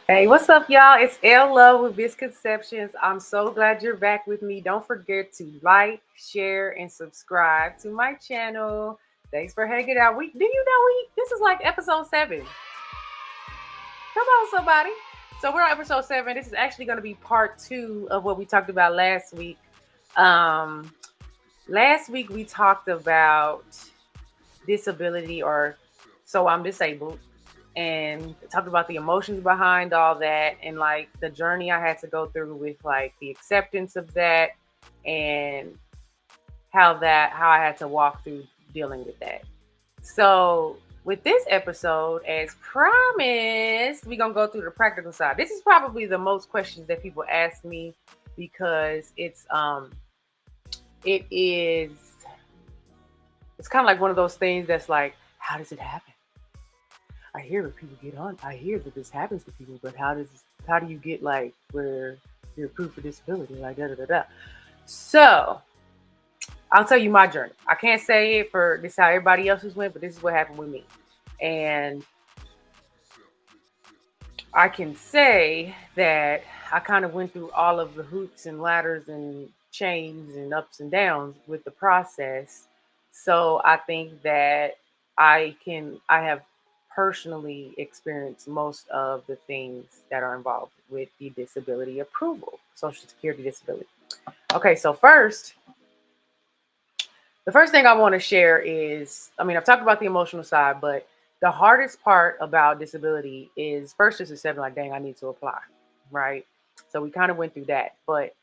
Hey, what's up, y'all? It's L.Love with MsConceptions. I'm so glad you're back with me. Don't forget to like, share, and subscribe to my channel. Thanks for hanging out. This is like episode 7. Come on, somebody. So we're on episode 7. This is actually going to be part 2 of what we talked about last week. Last week we talked about disability, or so I'm disabled, and talked about the emotions behind all that, and like the journey I had to go through with like the acceptance of that, and how I had to walk through dealing with that. So with this episode, as promised, we're gonna go through the practical side. This is probably the most questions that people ask me, because it is it's kind of like one of those things that's like, how does it happen? I hear that people get on. I hear that this happens to people, but how do you get like where you're approved for disability? Like da da da da. So I'll tell you my journey. I can't say it for this how everybody else's went, but this is what happened with me. And I can say that I kind of went through all of the hoops and ladders and chains and ups and downs with the process. So I think that I have personally experienced most of the things that are involved with the disability approval, Social Security disability. Okay, so the first thing I want to share is, I've talked about the emotional side, but the hardest part about disability is first just accepting, like, dang, I need to apply, right? So we kind of went through that. But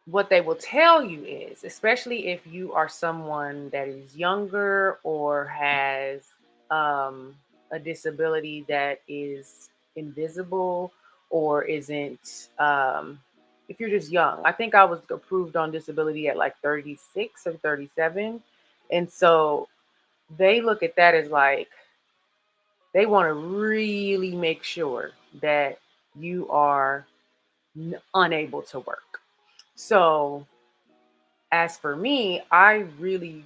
what they will tell you is, especially if you are someone that is younger or has a disability that is invisible or isn't, if you're just young. I think I was approved on disability at like 36 or 37. And so they look at that as like, they want to really make sure that you are unable to work. So as for me, I really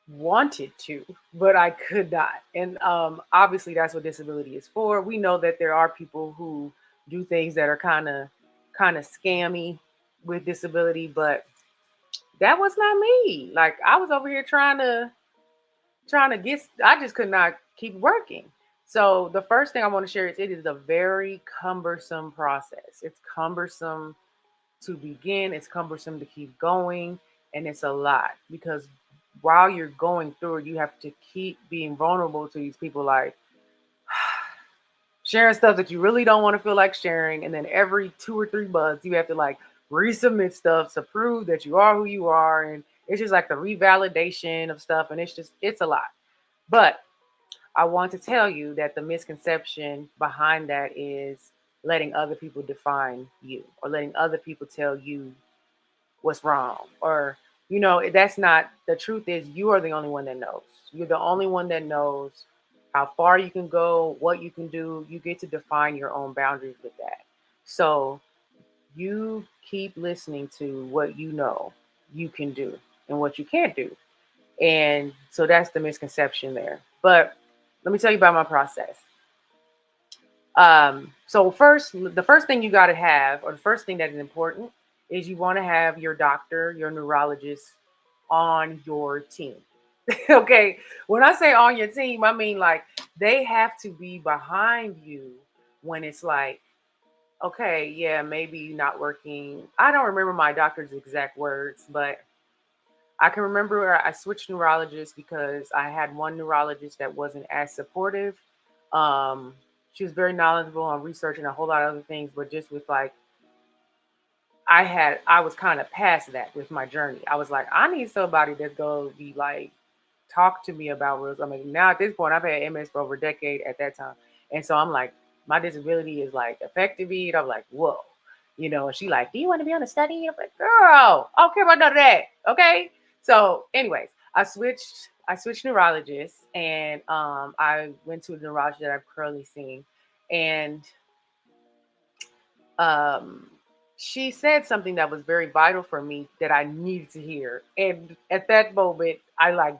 wanted to, but I could not. And obviously, that's what disability is for. We know that there are people who do things that are kind of scammy with disability, but that was not me. Like, I was over here trying to get. I just could not keep working. So the first thing I want to share is, it is a very cumbersome process. It's cumbersome to begin, it's cumbersome to keep going, and it's a lot, because while you're going through it, you have to keep being vulnerable to these people, like sharing stuff that you really don't want to feel like sharing, and then every 2 or 3 months you have to like resubmit stuff to prove that you are who you are, and it's just like the revalidation of stuff, and it's a lot. But I want to tell you that the misconception behind that is letting other people define you, or letting other people tell you what's wrong, or that's not the truth. Is you are the only one that knows. You're the only one that knows how far you can go, what you can do. You get to define your own boundaries with that. So you keep listening to what you know you can do and what you can't do. And so that's the misconception there. But let me tell you about my process. So the first thing you got to have, or the first thing that is important, is you want to have your doctor, your neurologist on your team. Okay. When I say on your team, I mean like they have to be behind you when it's like, okay, yeah, maybe you're not working. I don't remember my doctor's exact words, but I can remember I switched neurologists because I had one neurologist that wasn't as supportive. Um, she was very knowledgeable on research and a whole lot of other things, but just with like, I was kind of past that with my journey. I was like, I need somebody that's gonna be like, talk to me about rules. Now at this point, I've had MS for over a decade at that time, and so I'm like, my disability is like affecting me, and I'm like, whoa, And she like, do you want to be on a study? I'm like, girl, I don't care about none of that. Okay. So, anyways, I switched neurologists, and I went to a neurologist that I'm currently seeing, and um, she said something that was very vital for me that I needed to hear. And at that moment, I like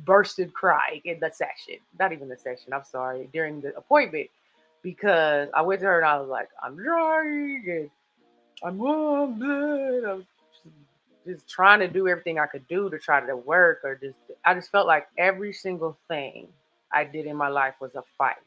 bursted crying in the session. Not even the session, I'm sorry, during the appointment. Because I went to her and I was like, I'm dying and I'm just trying to do everything I could do to try to work or just I just felt like every single thing I did in my life was a fight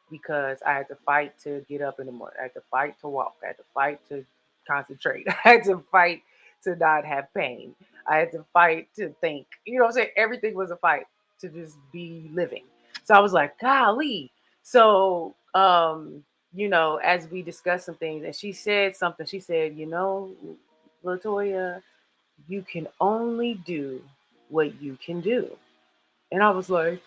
because I had to fight to get up in the morning. I had to fight to walk. I had to fight to concentrate. I had to fight to not have pain. I had to fight to think. You know what I'm saying? Everything was a fight to just be living. So I was like, golly. So as we discussed some things and she said something, she said, Latoya, you can only do what you can do. And I was like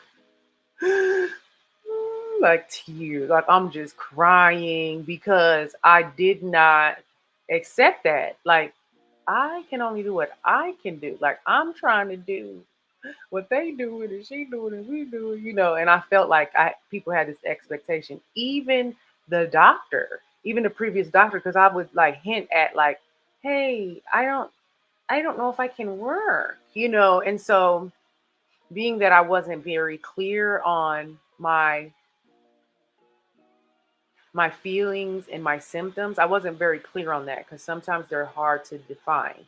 tears, like I'm just crying because I did not accept that. Like, I can only do what I can do. Like, I'm trying to do what they doing and she doing and we doing. And I felt like people had this expectation. Even the doctor, even the previous doctor, because I would like hint at like, hey, I don't know if I can work. And so being that I wasn't very clear on my feelings and my symptoms, I wasn't very clear on that because sometimes they're hard to define.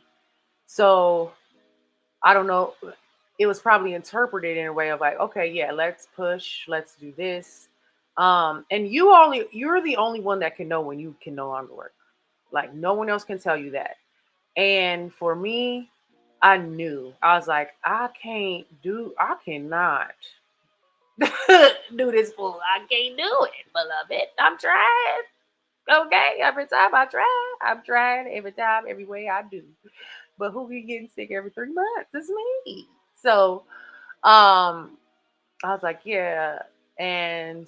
So I don't know. It was probably interpreted in a way of like, okay, yeah, let's push, let's do this. And you're the only one that can know when you can no longer work. Like no one else can tell you that. And for me, I knew. I was like, I cannot do this fool. I can't do it, beloved. I'm trying. Okay, every time I try, I'm trying every time, every way I do. But who be getting sick every 3 months? It's me. So I was like, yeah. And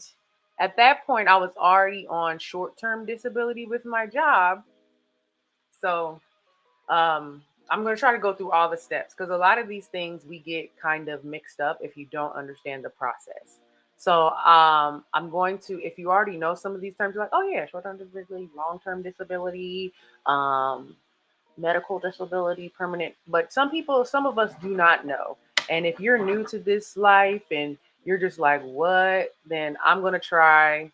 at that point, I was already on short-term disability with my job. So I'm going to try to go through all the steps because a lot of these things we get kind of mixed up if you don't understand the process. So I'm going to, if you already know some of these terms, you're like, oh yeah, short-term disability, long-term disability, um, medical disability, permanent. But some of us do not know. And if you're new to this life and you're just like, what? Then I'm going to try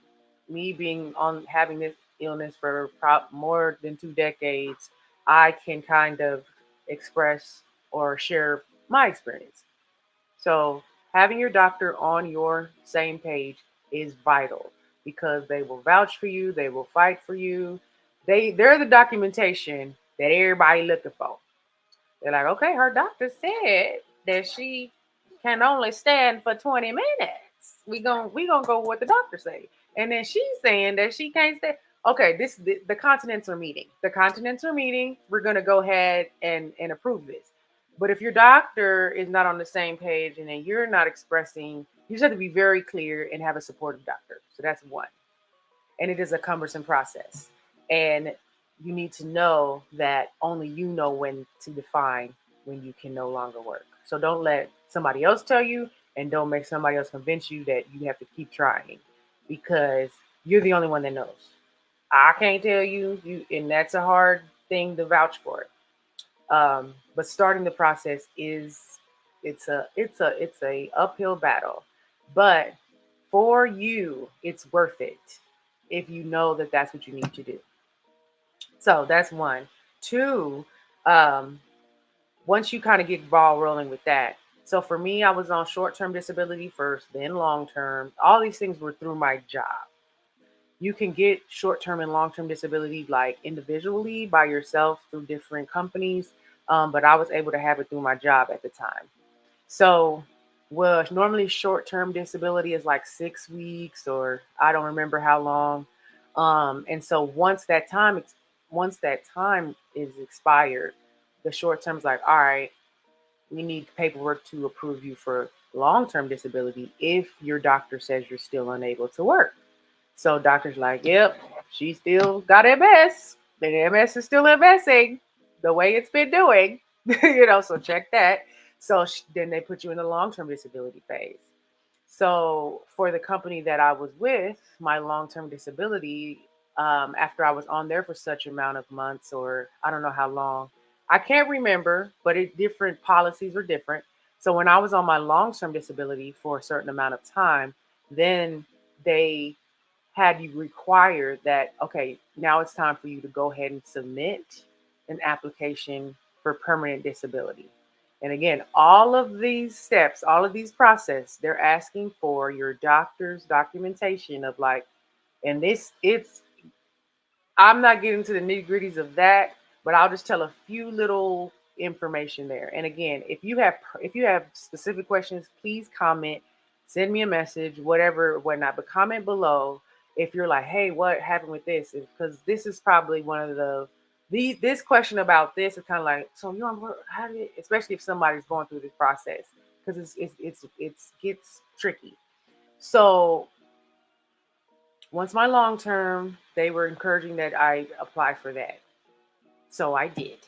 me being on having this illness for more than 2 decades. I can kind of express or share my experience. So having your doctor on your same page is vital because they will vouch for you, they will fight for you. They're the documentation that everybody looking for. They're like, okay, her doctor said that she can only stand for 20 minutes. We gonna go with what the doctor say. And then she's saying that she can't stay. Okay, the continents are meeting. The continents are meeting. We're gonna go ahead and approve this. But if your doctor is not on the same page and then you're not expressing, you just have to be very clear and have a supportive doctor. So that's one. And it is a cumbersome process. And you need to know that only you know when to define when you can no longer work. So don't let somebody else tell you and don't make somebody else convince you that you have to keep trying because you're the only one that knows. I can't tell you, and that's a hard thing to vouch for. But starting the process is it's a uphill battle, but for you, it's worth it if you know that that's what you need to do. So that's one. Two, um, once you kind of get ball rolling with that. So for me, I was on short-term disability first, then long-term. All these things were through my job. You can get short-term and long-term disability like individually by yourself through different companies, but I was able to have it through my job at the time. So, well, normally short-term disability is like 6 weeks, or I don't remember how long. And so once that time is expired, the short term is like, all right, we need paperwork to approve you for long-term disability if your doctor says you're still unable to work. So doctor's like, yep, she still got MS. The MS is still MSing the way it's been doing, so check that. So then they put you in the long-term disability phase. So for the company that I was with, my long-term disability, after I was on there for such amount of months, or I don't know how long. I can't remember, but different policies are different. So when I was on my long-term disability for a certain amount of time, then they had you require that, okay, now it's time for you to go ahead and submit an application for permanent disability. And again, all of these steps, all of these process, they're asking for your doctor's documentation of like, and this it's I'm not getting to the nitty gritties of that, but I'll just tell a few little information there. And again, if you have specific questions, please comment, send me a message, whatever, whatnot. But comment below if you're like, hey, what happened with this? Because this is probably one of this question about this is kind of like, so you know, how did, especially if somebody's going through this process, because it's gets tricky. So once my long term, they were encouraging that I apply for that. So I did.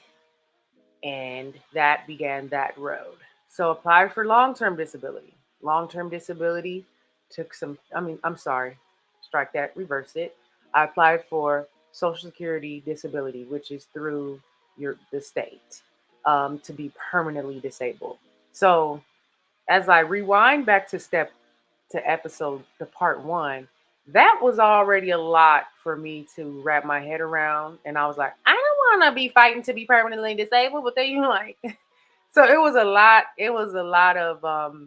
And that began that road. So applied for long term disability. Long term disability took some, I'm sorry, strike that, reverse it. I applied for Social Security disability, which is through the state, to be permanently disabled. So as I rewind back to episode to part one, that was already a lot for me to wrap my head around. And I was like, I don't want to be fighting to be permanently disabled, but then you like, so it was a lot. It was a lot of,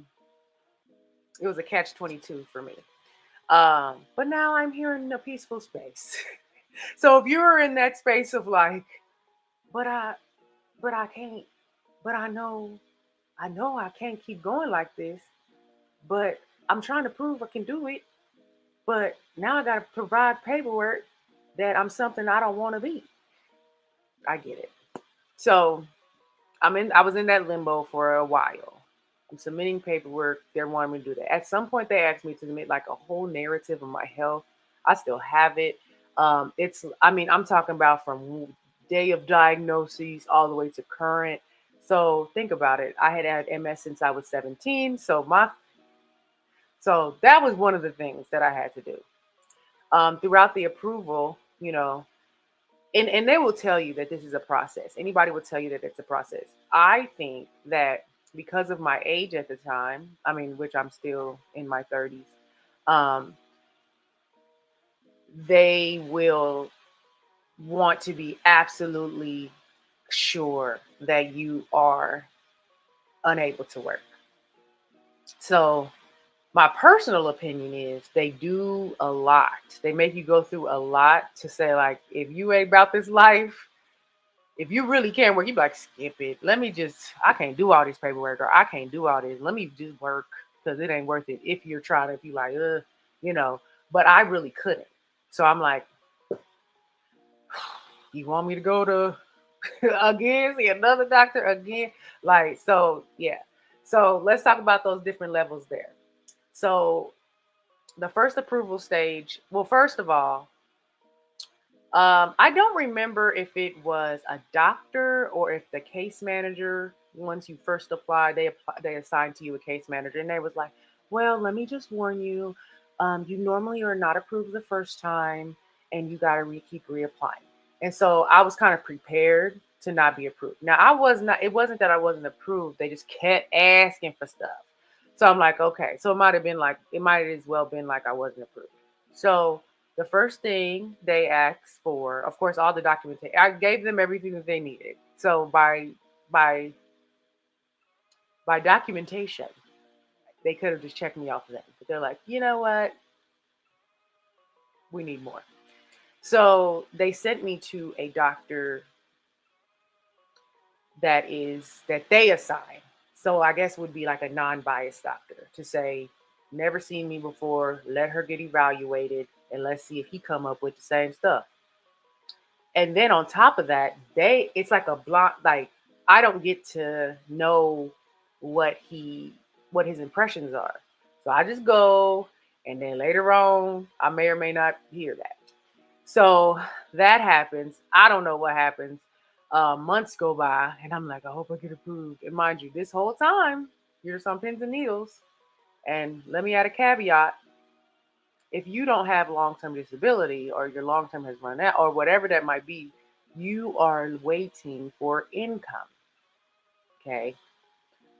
it was a catch 22 for me. But now I'm here in a peaceful space. So if you're in that space of like, but I, but I can't, but I know I can't keep going like this, but I'm trying to prove I can do it. But now I got to provide paperwork that I'm something I don't want to be. I get it. So I was in that limbo for a while. I'm submitting paperwork. They're wanting me to do that. At some point, they asked me to submit like a whole narrative of my health. I still have it. I'm talking about from day of diagnoses all the way to current. So think about it. I had MS since I was 17. So that was one of the things that I had to do. Throughout the approval, and they will tell you that this is a process. Anybody will tell you that it's a process. I think that because of my age at the time, which I'm still in my 30s, um, they will want to be absolutely sure that you are unable to work. So my personal opinion is they do a lot. They make you go through a lot to say, like, if you ain't about this life, if you really can't work, you be like, skip it. I can't do all this paperwork, or I can't do all this. Let me just work because it ain't worth it. If you're trying to be like, you know, but I really couldn't. So I'm like, you want me to go to again, see another doctor again? Like, so yeah. So let's talk about those different levels there. So the first approval stage, well, first of all, I don't remember if it was a doctor or if the case manager, once you first apply, they assigned to you a case manager, and they was like, "Well, let me just warn you, you normally are not approved the first time, and you got to keep reapplying." And so I was kind of prepared to not be approved. Now I was not. It wasn't that I wasn't approved; they just kept asking for stuff. So I'm like, okay. So it might as well been like I wasn't approved. So the first thing they asked for, of course, all the documentation. I gave them everything that they needed. So by by documentation, they could have just checked me off of that. But they're like, you know what? We need more. So they sent me to a doctor that they assign. So I guess would be like a non-biased doctor to say, never seen me before, let her get evaluated, and let's see if he come up with the same stuff. And then on top of that, it's like a block, like I don't get to know what his impressions are. So I just go, and then later on I may or may not hear that. So that happens. I don't know what happens. Months go by, and I'm like, I hope I get approved. And mind you, this whole time, here's some pins and needles. And let me add a caveat. if you don't have long-term disability or your long-term has run out or whatever that might be, you are waiting for income. Okay.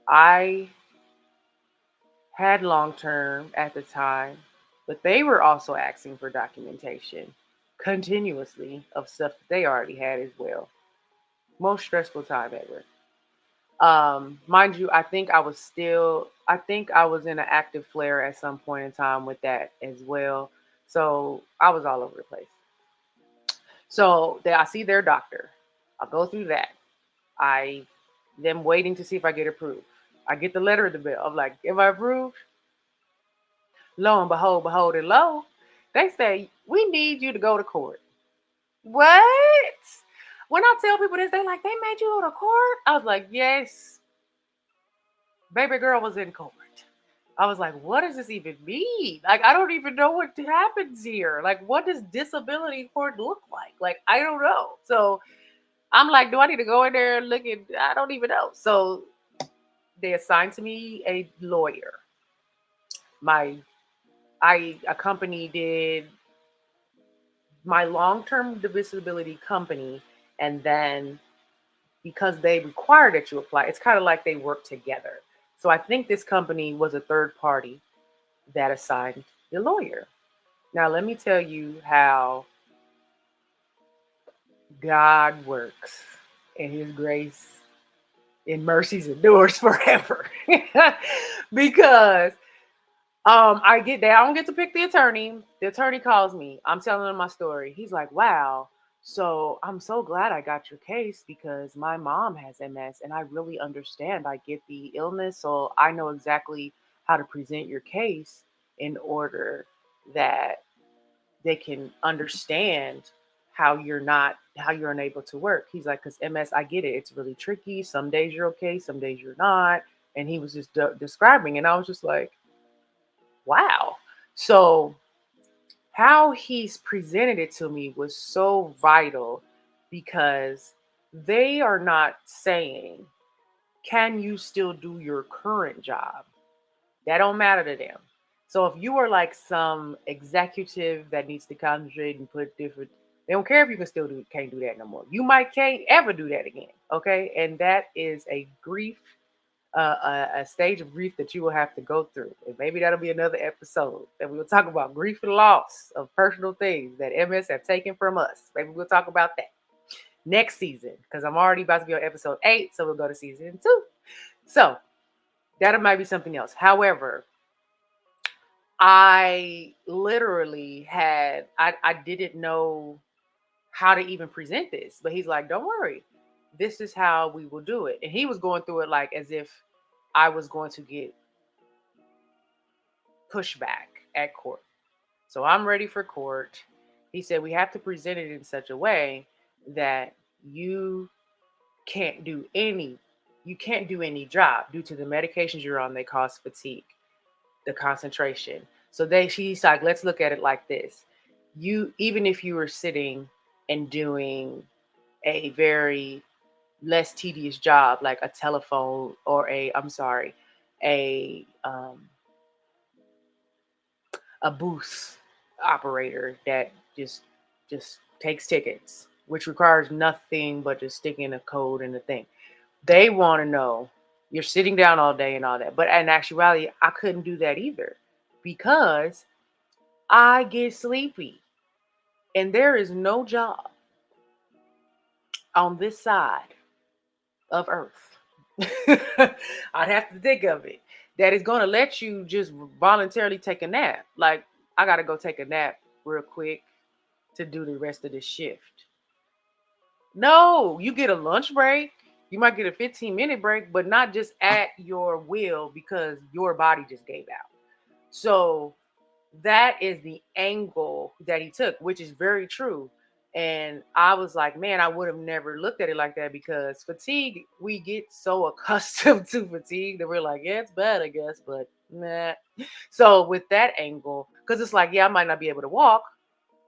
I had long-term at the time, but they were also asking for documentation continuously of stuff that they already had as well. Most stressful time ever. Mind you, I think I was in an active flare at some point in time with that as well. So I was all over the place. So I see their doctor. I'll go through that. I them waiting to see if I get approved. I get the letter of the bill. I'm like, am I approved? Lo and behold and lo, they say we need you to go to court. What? When I tell people this, they like, they made you go to court. I was like, yes, baby girl was in court. I was like, what does this even mean? Like, I don't even know what happens here. Like, what does disability court look like? Like, I don't know. So I'm like, do I need to go in there and look at? I don't even know. So they assigned to me a lawyer. My a company did my long-term disability company, and then because they require that you apply, it's kind of like they work together. So I think this company was a third party that assigned the lawyer. Now let me tell you how God works and his grace and mercies endures forever. Because I get there. I don't get to pick the attorney. The attorney calls me. I'm telling him my story. He's like, wow. So I'm so glad I got your case because my mom has MS and I really understand. I get the illness. So I know exactly how to present your case in order that they can understand how you're unable to work. He's like, because MS, I get it. It's really tricky. Some days you're okay. Some days you're not. And he was just describing. And I was just like, wow. So how he's presented it to me was so vital because they are not saying, can you still do your current job? That don't matter to them. So if you are like some executive that needs to concentrate and put different, they don't care if you can still do can't do that no more. You might can't ever do that again. Okay. And that is a grief a stage of grief that you will have to go through. And maybe that'll be another episode that we will talk about grief and loss of personal things that MS have taken from us. Maybe we'll talk about that next season because I'm already about to be on episode 8. So we'll go to season 2. So that might be something else. However, I literally I didn't know how to even present this, but he's like, don't worry, this is how we will do it. And he was going through it like as if I was going to get pushback at court. So I'm ready for court. He said, we have to present it in such a way that you can't do any you can't do any job due to the medications you're on. They cause fatigue, the concentration. So she's like, let's look at it like this. You, even if you were sitting and doing a very less tedious job, like a telephone or a booth operator that just takes tickets, which requires nothing but just sticking a code in the thing. They want to know you're sitting down all day and all that. But in actuality, I couldn't do that either because I get sleepy. And there is no job on this side of Earth. I'd have to think of it. That is going to let you just voluntarily take a nap. Like, I got to go take a nap real quick to do the rest of the shift. No, you get a lunch break. You might get a 15-minute break, but not just at your will because your body just gave out. So that is the angle that he took, which is very true. And I was like, man, I would have never looked at it like that because fatigue, we get so accustomed to fatigue that we're like, yeah, it's bad, I guess, but nah. So with that angle, because it's like, yeah, I might not be able to walk,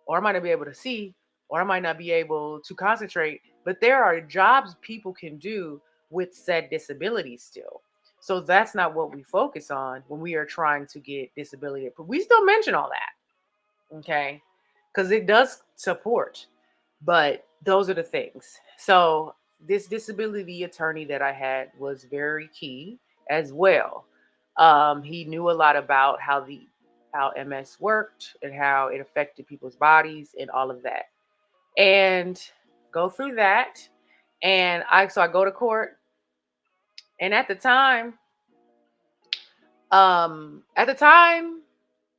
or I might not be able to see, or I might not be able to concentrate, but there are jobs people can do with said disabilities still. So that's not what we focus on when we are trying to get disability. But we still mention all that. Okay. Because it does support, but those are the things. So, this disability attorney that I had was very key as well. He knew a lot about how MS worked and how it affected people's bodies and all of that. And go through that. And I go to court, and at the time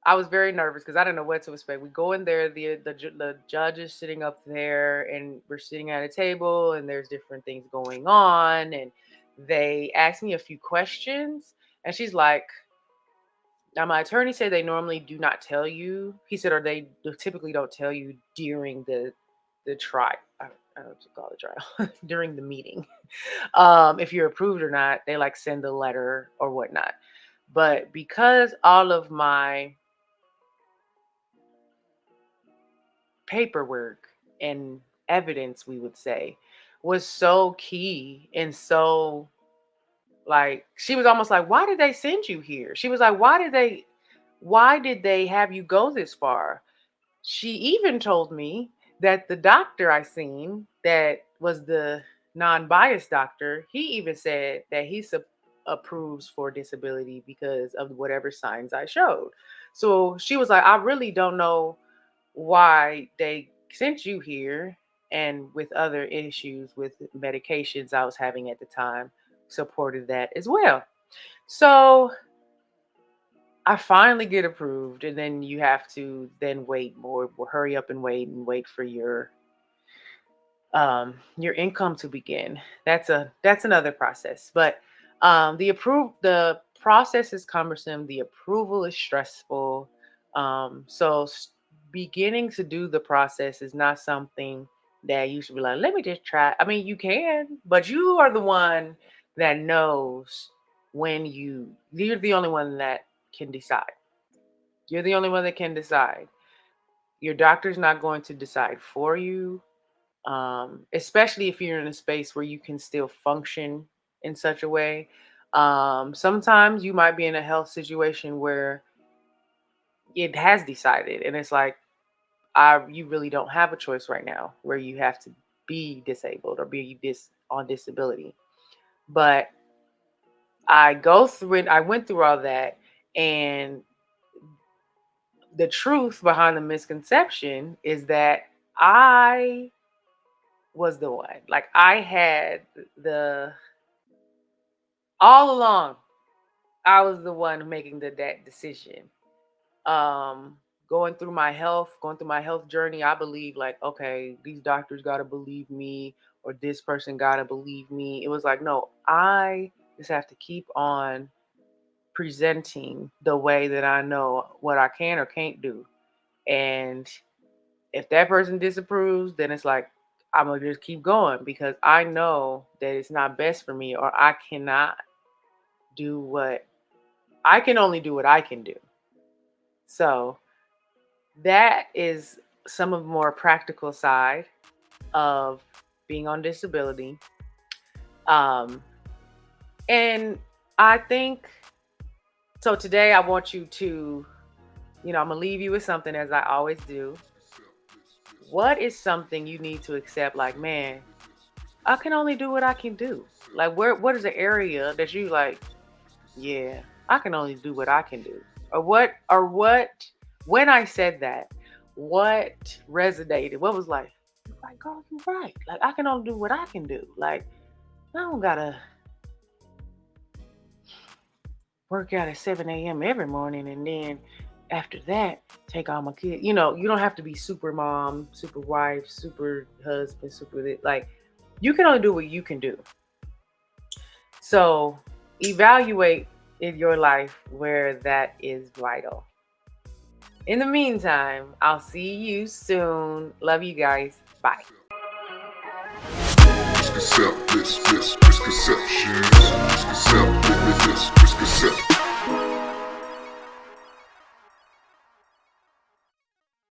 I was very nervous because I didn't know what to expect. We go in there, the judge is sitting up there, and we're sitting at a table, and there's different things going on, and they asked me a few questions, and she's like, "Now, my attorney said they normally do not tell you." He said, "Or they typically don't tell you during the trial. I don't know what to call the trial during the meeting. If you're approved or not, they like send a letter or whatnot. But because all of my paperwork and evidence, we would say, was so key and so like she was almost like, why did they send you here? She was like, why did they have you go this far? She even told me that the doctor I seen, that was the non-biased doctor, he even said that approves for disability because of whatever signs I showed. So she was like, I really don't know why they sent you here, and with other issues with medications I was having at the time supported that as well. So I finally get approved, and then you have to then wait more, hurry up and wait for your income to begin. That's another process. But the process is cumbersome. The approval is stressful. Beginning to do the process is not something that you should be like, let me just try. I mean, you can, but you are the one that knows when you're the only one that can decide. You're the only one that can decide. Your doctor's not going to decide for you, especially if you're in a space where you can still function in such a way. Sometimes you might be in a health situation where it has decided, and it's like, you really don't have a choice right now, where you have to be disabled or be on disability. But I went through all that, and the truth behind the misconception is that I was the one. Like I had the all along, I was the one making that decision. Um, going through my health journey, I believe like, okay, these doctors gotta believe me, or this person gotta believe me. It was like, no, I just have to keep on presenting the way that I know what I can or can't do. And if that person disapproves, then it's like I'm gonna just keep going because I know that it's not best for me, or do what I can only do what I can do. So that is some of the more practical side of being on disability. Um, and I think so. Today, I want you to, I'm gonna leave you with something as I always do. What is something you need to accept? Like, man, I can only do what I can do. Like, what is the area that you like? Yeah, I can only do what I can do. Or what, when I said that, what resonated? What was like, girl, you're right. Like, I can only do what I can do. Like, I don't gotta work out at 7 a.m. every morning, and then after that, take all my kids. You don't have to be super mom, super wife, super husband, like, you can only do what you can do. So evaluate in your life where that is vital. In the meantime, I'll see you soon. Love you guys. Bye.